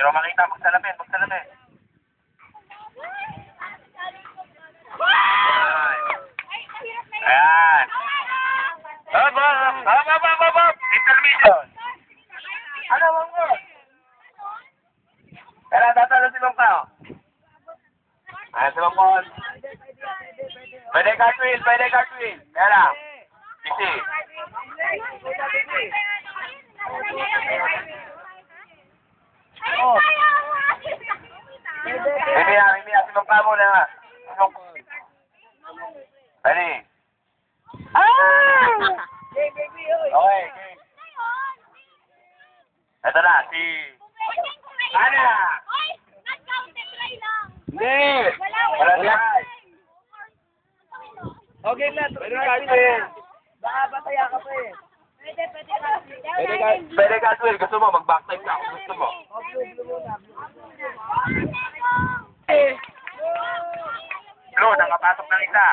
Pero makita, magsalamin, magsalamin. Ayan. Hop. Intermission. Ano mo? Kaya tatalo si Mang Pao. Ayan si Mang Pao. Pwede cartwheel. Kaya na. Easy. Oh. Mimi, si Mang Pao muna. Ready? Okay. Ito na, si... Ana! Hindi! Wala try! Okay na, Pwede cartwheel! baka bataya ka pa eh. Pwede cartwheel. Gusto mo, mag-backtype ka kung gusto mo. Blue, nakapasok ng isa.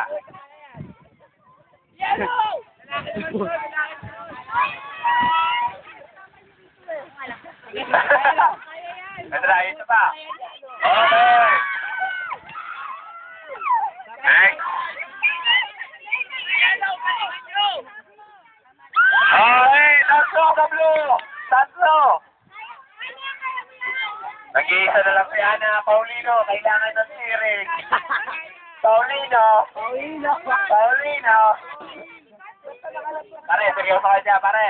Ito na, ito pa. Okay. Next. Okay, tatlo ka, Blue. Tatlo. Nag-iisa na lang si Ana. Paulino, kailangan ng siring. Paulino. Pare, seryoso ka dyan, pare.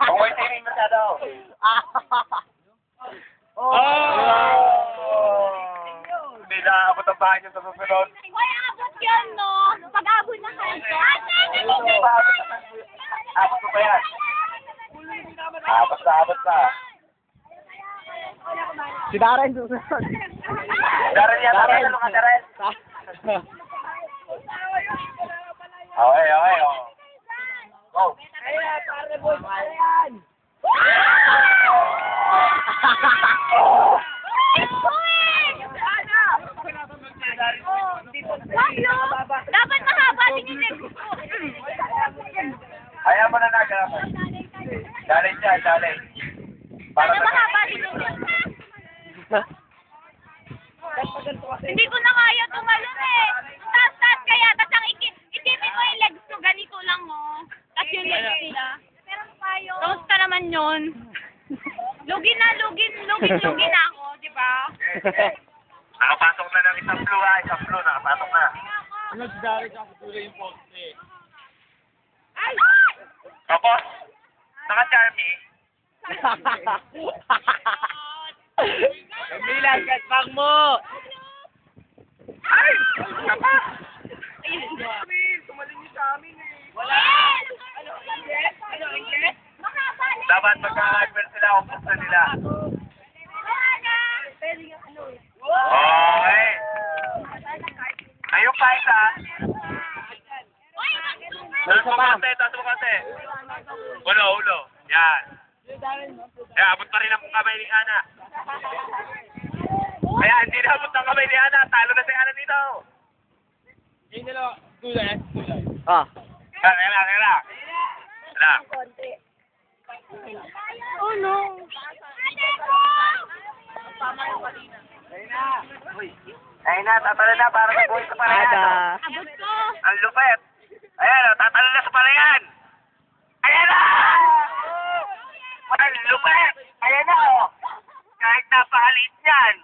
Kung may siring masyado. Hindi nakakabot ang bahay niyo sa susunod. Wala abot yun, no? Pag-abot na kayo. Abot mo ba yan? Abot pa. Si Darren susunod. Darren yan, ano ka, Darren? Okay. Go. Dapat mahaba din yung legs ko. Ayaw mo na nagalaman. Challenge. Sana mahaba din yung legs ko. Hindi ko na kaya tumalon eh. Taas kaya. Tapos ang itipin mo yung legs ko. Ganito lang oh. Tapos yung legs nila. Tapos ka naman yun. Lugi na ako. Diba? Nakapasok na ng isang blue nakapasok na. Ano si Darren ang kulay yung poste? Tapos, naka-charmy. Kamilang katpang mo! Ay! Tama! Tumalin niyo sa amin eh. Wala! Ingles? Dapat magka-hardware sila kung gusto nila. Okay. Ayun pa isa. Taas mo konti. Ulo. Yan. Abot pa rin ang kamay ni Ana. Kaya hindi na abot ang kamay ni Ana. Talo na si Ana dito. Yung dalawa, tulad. Kaya. Oh no! Ayun na, tatalo na para sa buhay sa palayan. Abot ko! Ang lupet. Ayan, tatalo na sa palayan. Ayan na! Ang lupet. Ayan na, oh. Kahit napakalit niyan.